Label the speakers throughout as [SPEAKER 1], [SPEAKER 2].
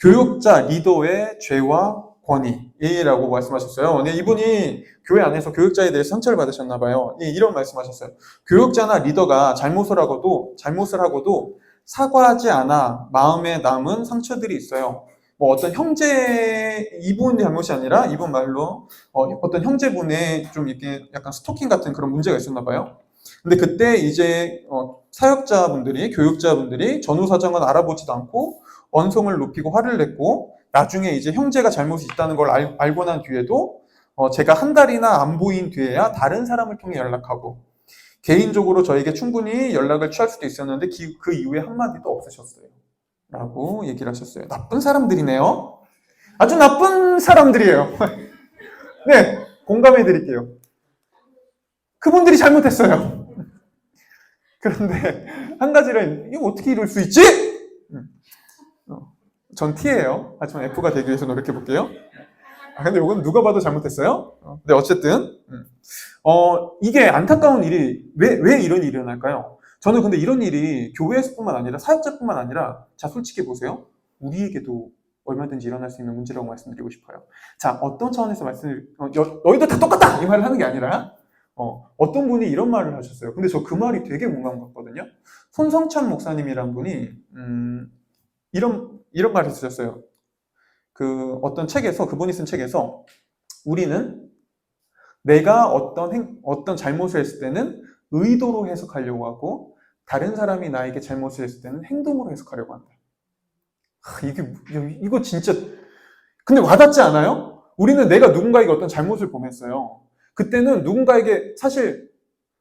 [SPEAKER 1] 교육자, 리더의 죄와 권위라고 말씀하셨어요. 네, 이분이 교회 안에서 교육자에 대해서 상처를 받으셨나 봐요. 이런 말씀하셨어요. 교육자나 리더가 잘못을 하고도 사과하지 않아 마음에 남은 상처들이 있어요. 뭐 어떤 형제, 이분 잘못이 아니라 이분 말로 어떤 형제분의 좀 이렇게 약간 스토킹 같은 그런 문제가 있었나 봐요. 근데 그때 이제 사역자분들이, 교육자분들이 전후 사정은 알아보지도 않고 언성을 높이고 화를 냈고, 나중에 이제 형제가 잘못이 있다는 걸 알고 난 뒤에도 제가 한 달이나 안 보인 뒤에야 다른 사람을 통해 연락하고, 개인적으로 저에게 충분히 연락을 취할 수도 있었는데 그 이후에 한마디도 없으셨어요. 라고 얘기를 하셨어요. 나쁜 사람들이네요. 아주 나쁜 사람들이에요. 네, 공감해 드릴게요. 그분들이 잘못했어요. 그런데 한 가지는 이거 어떻게 이럴 수 있지? 전 T예요. 하지만 F가 되기 위해서 노력해 볼게요. 근데 이건 누가 봐도 잘못했어요. 근데 어쨌든 이게 안타까운 일이 왜 이런 일이 일어날까요? 저는 근데 이런 일이 교회에서뿐만 아니라 사역자뿐만 아니라, 자 솔직히 보세요. 우리에게도 얼마든지 일어날 수 있는 문제라고 말씀드리고 싶어요. 자, 어떤 차원에서 너희들 다 똑같다! 이 말을 하는 게 아니라 어떤 분이 이런 말을 하셨어요. 근데 저 그 말이 되게 공감 갔거든요. 손성찬 목사님이란 분이 이런 말을 쓰셨어요. 그 어떤 책에서, 그분이 쓴 책에서, 우리는 내가 어떤 잘못을 했을 때는 의도로 해석하려고 하고, 다른 사람이 나에게 잘못을 했을 때는 행동으로 해석하려고 한다. 이거 진짜, 근데 와닿지 않아요? 우리는 내가 누군가에게 어떤 잘못을 범했어요. 그때는 누군가에게 사실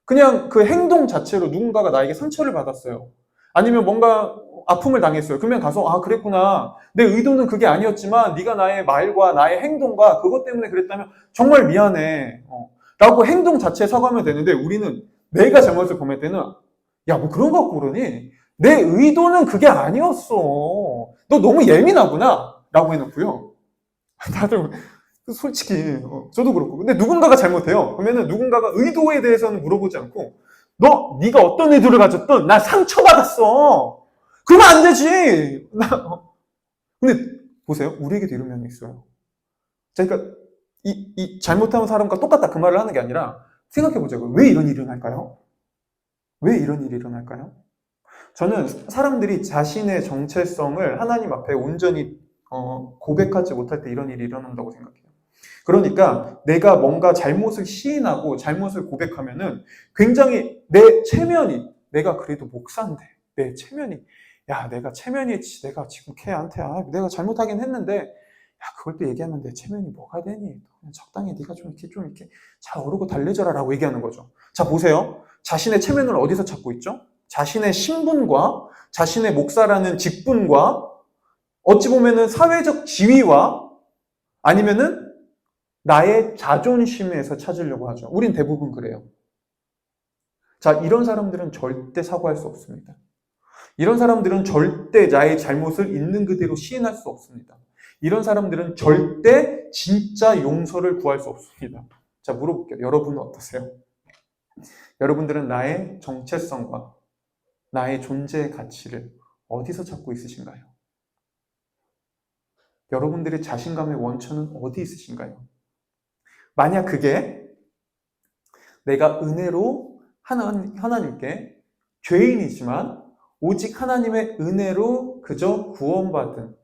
[SPEAKER 1] 그냥 그 행동 자체로 누군가가 나에게 상처를 받았어요. 아니면 뭔가 아픔을 당했어요. 그러면 가서 아 그랬구나. 내 의도는 그게 아니었지만 네가 나의 말과 나의 행동과 그것 때문에 그랬다면 정말 미안해. 라고 행동 자체에 사과하면 되는데, 우리는 내가 잘못을 범할 때는 야 뭐 그런 거 갖고 그러니? 내 의도는 그게 아니었어. 너 너무 예민하구나. 라고 해놓고요. 다들 솔직히 저도 그렇고, 근데 누군가가 잘못해요. 그러면은 누군가가 의도에 대해서는 물어보지 않고 네가 어떤 의도를 가졌든 나 상처받았어. 그러면 안 되지. 근데 보세요. 우리에게도 이런 면이 있어요. 그러니까 이 잘못한 사람과 똑같다 그 말을 하는 게 아니라, 생각해보자고요. 왜 이런 일이 일어날까요? 왜 이런 일이 일어날까요? 저는 사람들이 자신의 정체성을 하나님 앞에 온전히 고백하지 못할 때 이런 일이 일어난다고 생각해요. 그러니까 내가 뭔가 잘못을 시인하고 잘못을 고백하면은 굉장히 내 체면이, 내가 그래도 목사인데 내 체면이, 야 내가 지금 걔한테 내가 잘못하긴 했는데 야 그걸 또 얘기하면 내 체면이 뭐가 되니? 그냥 적당히 네가 좀 이렇게 잘 오르고 달래줘라 라고 얘기하는 거죠. 자 보세요. 자신의 체면을 어디서 찾고 있죠? 자신의 신분과 자신의 목사라는 직분과 어찌 보면은 사회적 지위와 아니면은 나의 자존심에서 찾으려고 하죠. 우린 대부분 그래요. 자, 이런 사람들은 절대 사과할 수 없습니다. 이런 사람들은 절대 나의 잘못을 있는 그대로 시인할 수 없습니다. 이런 사람들은 절대 진짜 용서를 구할 수 없습니다. 자, 물어볼게요. 여러분은 어떠세요? 여러분들은 나의 정체성과 나의 존재의 가치를 어디서 찾고 있으신가요? 여러분들의 자신감의 원천은 어디 있으신가요? 만약 그게 내가 은혜로 하나님께 죄인이지만 오직 하나님의 은혜로 그저 구원받은,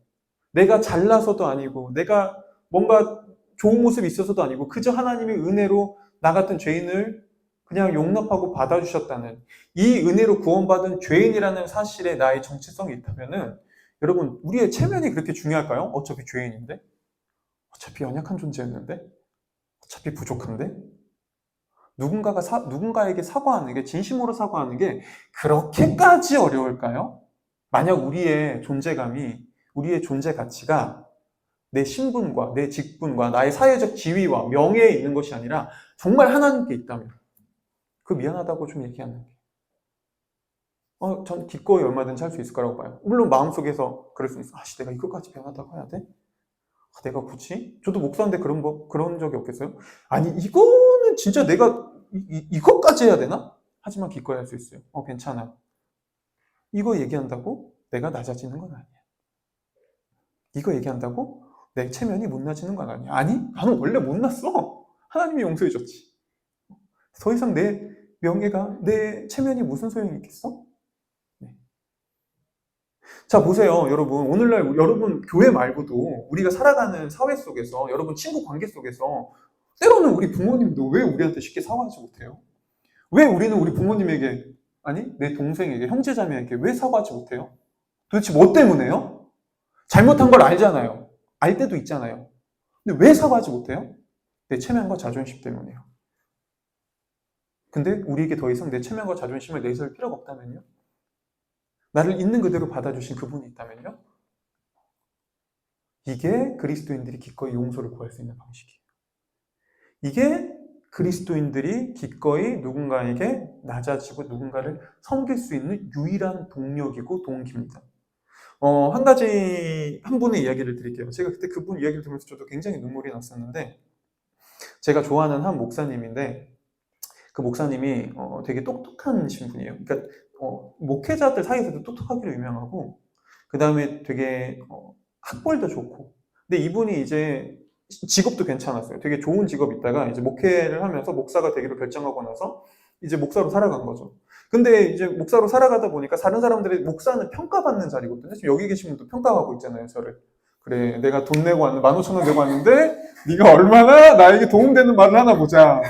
[SPEAKER 1] 내가 잘나서도 아니고 내가 뭔가 좋은 모습이 있어서도 아니고 그저 하나님의 은혜로 나 같은 죄인을 그냥 용납하고 받아주셨다는 이 은혜로 구원받은 죄인이라는 사실에 나의 정체성이 있다면은, 여러분 우리의 체면이 그렇게 중요할까요? 어차피 죄인인데, 어차피 연약한 존재였는데, 어차피 부족한데, 누군가에게 사과하는 게, 진심으로 사과하는 게 그렇게까지 어려울까요? 만약 우리의 존재감이, 우리의 존재 가치가 내 신분과 내 직분과 나의 사회적 지위와 명예에 있는 것이 아니라 정말 하나님께 있다면, 그 미안하다고 좀 얘기하는 게 전 기꺼이 얼마든지 할 수 있을 거라고 봐요. 물론 마음속에서 그럴 수 있어. 내가 이것까지 미안하다고 해야 돼? 내가 굳이? 저도 목사인데 그런 적이 없겠어요? 아니 이거는 진짜 내가 이것까지 해야 되나? 하지만 기꺼이 할 수 있어요. 괜찮아. 이거 얘기한다고 내가 낮아지는 건 아니야. 이거 얘기한다고? 내 체면이 못나지는 건 아니야. 아니, 나는 원래 못났어. 하나님이 용서해줬지. 더 이상 내 명예가, 내 체면이 무슨 소용이 있겠어? 네. 자, 보세요, 여러분. 오늘날 여러분 교회 말고도 우리가 살아가는 사회 속에서, 여러분 친구 관계 속에서 때로는 우리 부모님도 왜 우리한테 쉽게 사과하지 못해요? 왜 우리는 우리 부모님에게, 아니, 내 동생에게, 형제자매에게 왜 사과하지 못해요? 도대체 뭐 때문에요? 잘못한 걸 알잖아요. 알 때도 있잖아요. 근데 왜 사과하지 못해요? 내 체면과 자존심 때문이에요. 근데 우리에게 더 이상 내 체면과 자존심을 내세울 필요가 없다면요? 나를 있는 그대로 받아주신 그분이 있다면요? 이게 그리스도인들이 기꺼이 용서를 구할 수 있는 방식이에요. 이게 그리스도인들이 기꺼이 누군가에게 낮아지고 누군가를 섬길 수 있는 유일한 동력이고 동기입니다. 한 가지, 한 분의 이야기를 드릴게요. 제가 그때 그분 이야기를 들으면서 저도 굉장히 눈물이 났었는데, 제가 좋아하는 한 목사님인데, 그 목사님이 되게 똑똑한 신분이에요. 그러니까 목회자들 사이에서도 똑똑하기로 유명하고, 그 다음에 되게 학벌도 좋고, 근데 이분이 이제 직업도 괜찮았어요. 되게 좋은 직업 있다가 이제 목회를 하면서 목사가 되기로 결정하고 나서 이제 목사로 살아간 거죠. 근데 이제 목사로 살아가다 보니까 다른 사람들이 목사는 평가받는 자리거든요. 지금 여기 계신 분도 평가하고 있잖아요, 저를. 그래, 내가 돈 내고 왔는데, 15,000원 내고 왔는데, 네가 얼마나 나에게 도움되는 말을 하나 보자.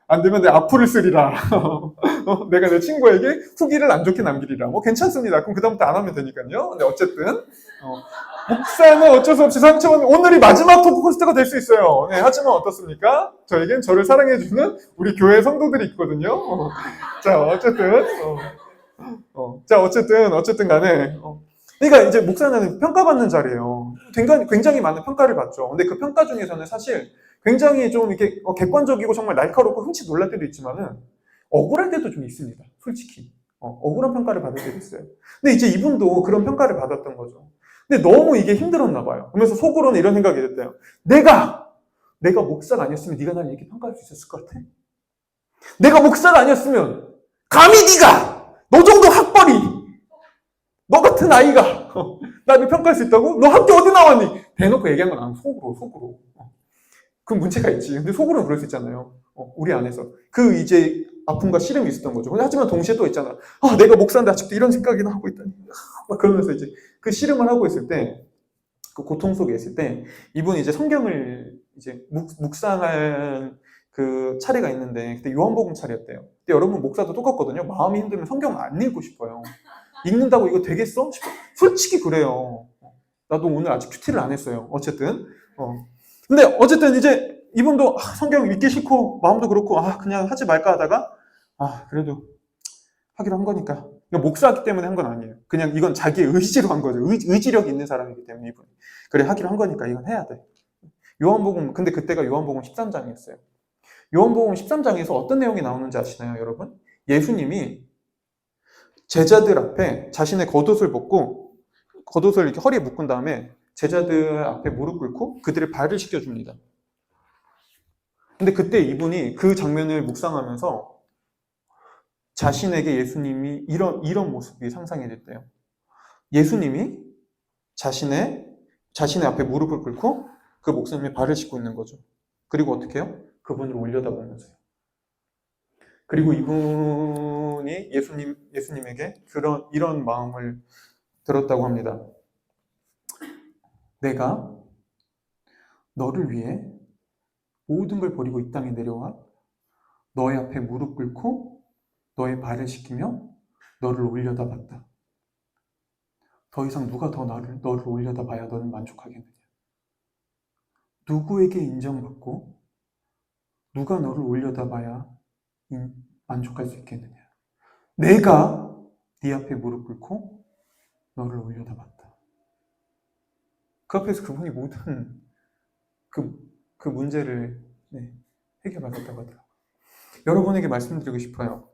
[SPEAKER 1] 안 되면 내 악플을 쓰리라. 내가 내 친구에게 후기를 안 좋게 남기리라. 뭐 괜찮습니다. 그럼 그다음부터 안 하면 되니까요. 근데 어쨌든 목사는 어쩔 수 없이 상처받는, 오늘이 마지막 토크코스트가 될 수 있어요. 네, 하지만 어떻습니까? 저에겐 저를 사랑해주는 우리 교회 성도들이 있거든요. 자, 어쨌든 어쨌든 간에 그러니까 이제 목사는 평가받는 자리예요. 굉장히 많은 평가를 받죠. 근데 그 평가 중에서는 사실 굉장히 좀 이렇게 객관적이고 정말 날카롭고 흠칫 놀랄 때도 있지만은 억울할 때도 좀 있습니다. 솔직히. 억울한 평가를 받을 때도 있어요. 근데 이제 이분도 그런 평가를 받았던 거죠. 근데 너무 이게 힘들었나 봐요. 그러면서 속으로는 이런 생각이 됐대요. 내가 목사가 아니었으면 네가 날 이렇게 평가할 수 있었을 것 같아? 내가 목사가 아니었으면 감히 네가 너 정도 학벌이 너 같은 아이가 나를 평가할 수 있다고? 너 학교 어디 나왔니? 대놓고 얘기한 건 아니고 속으로. 그 문제가 있지. 근데 속으로는 그럴 수 있잖아요. 우리 안에서. 그 이제 아픔과 시름이 있었던 거죠. 하지만 동시에 또 있잖아. 내가 목사인데 아직도 이런 생각이나 하고 있다니. 막 그러면서 이제 그 시름을 하고 있을 때, 그 고통 속에 있을 때, 이분이 이제 성경을 이제 묵상할 그 차례가 있는데, 그때 요한복음 차례였대요. 근데 여러분 목사도 똑같거든요. 마음이 힘들면 성경 안 읽고 싶어요. 읽는다고 이거 되겠어? 솔직히 그래요. 나도 오늘 아직 큐티를 안 했어요. 어쨌든. 근데 어쨌든 이제 이분도 성경 읽기 싫고 마음도 그렇고 그냥 하지 말까 하다가 그래도 하기로 한 거니까. 목사기 때문에 한 건 아니에요. 그냥 이건 자기의 의지로 한 거죠. 의지력이 있는 사람이기 때문에 이분. 그래 하기로 한 거니까 이건 해야 돼. 요한복음, 근데 그때가 요한복음 13장이었어요. 요한복음 13장에서 어떤 내용이 나오는지 아시나요, 여러분? 예수님이 제자들 앞에 자신의 겉옷을 벗고 겉옷을 이렇게 허리에 묶은 다음에 제자들 앞에 무릎 꿇고 그들의 발을 씻겨줍니다. 근데 그때 이분이 그 장면을 묵상하면서 자신에게 예수님이 이런 모습이 상상이 됐대요. 예수님이 자신의 앞에 무릎을 꿇고 그 목사님의 발을 씻고 있는 거죠. 그리고 어떻게 해요? 그분을 올려다보면서요. 그리고 이분이 예수님에게 이런 마음을 들었다고 합니다. 내가 너를 위해 모든 걸 버리고 이 땅에 내려와 너의 앞에 무릎 꿇고 너의 발을 씻기며 너를 올려다봤다. 더 이상 누가 더 너를 올려다봐야 너는 만족하겠느냐? 누구에게 인정받고 누가 너를 올려다봐야 만족할 수 있겠느냐? 내가 네 앞에 무릎 꿇고 너를 올려다봤다. 그 앞에서 그분이 모든 그 문제를 해결받았다고 하더라고요. 여러분에게 말씀드리고 싶어요.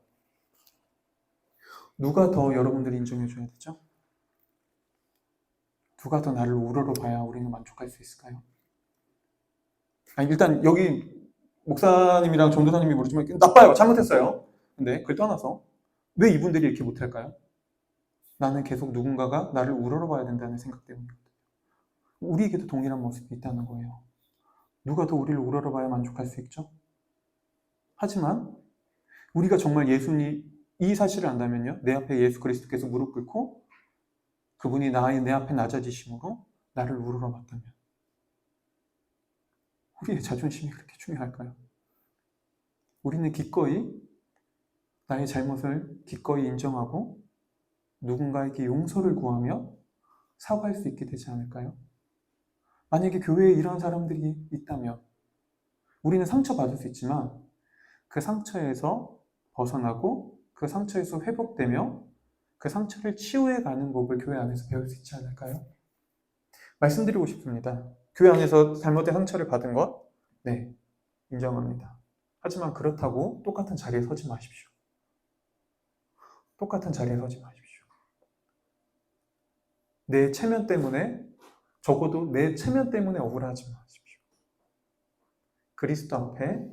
[SPEAKER 1] 누가 더 여러분들이 인정해줘야 되죠? 누가 더 나를 우러러봐야 우리는 만족할 수 있을까요? 일단 여기 목사님이랑 전도사님이 모르지만 나빠요. 잘못했어요. 근데 그걸 떠나서 왜 이분들이 이렇게 못할까요? 나는 계속 누군가가 나를 우러러봐야 된다는 생각 때문이거든요. 우리에게도 동일한 모습이 있다는 거예요. 누가 더 우리를 우러러봐야 만족할 수 있죠? 하지만 우리가 정말 예수님 이 사실을 안다면요, 내 앞에 예수 그리스도께서 무릎 꿇고 그분이 내 앞에 낮아지심으로 나를 우러러봤다면 우리의 자존심이 그렇게 중요할까요? 우리는 기꺼이 나의 잘못을 기꺼이 인정하고 누군가에게 용서를 구하며 사과할 수 있게 되지 않을까요? 만약에 교회에 이런 사람들이 있다면 우리는 상처받을 수 있지만 그 상처에서 벗어나고 그 상처에서 회복되며 그 상처를 치유해가는 법을 교회 안에서 배울 수 있지 않을까요? 말씀드리고 싶습니다. 교회 안에서 잘못된 상처를 받은 것, 네, 인정합니다. 하지만 그렇다고 똑같은 자리에 서지 마십시오. 똑같은 자리에 서지 마십시오. 내 체면 때문에, 적어도 내 체면 때문에 억울하지 마십시오. 그리스도 앞에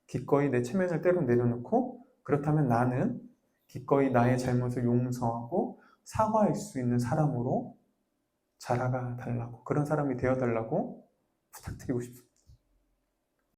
[SPEAKER 1] 기꺼이 내 체면을 때로 내려놓고, 그렇다면 나는 기꺼이 나의 잘못을 용서하고 사과할 수 있는 사람으로 자라가 달라고, 그런 사람이 되어 달라고 부탁드리고 싶습니다.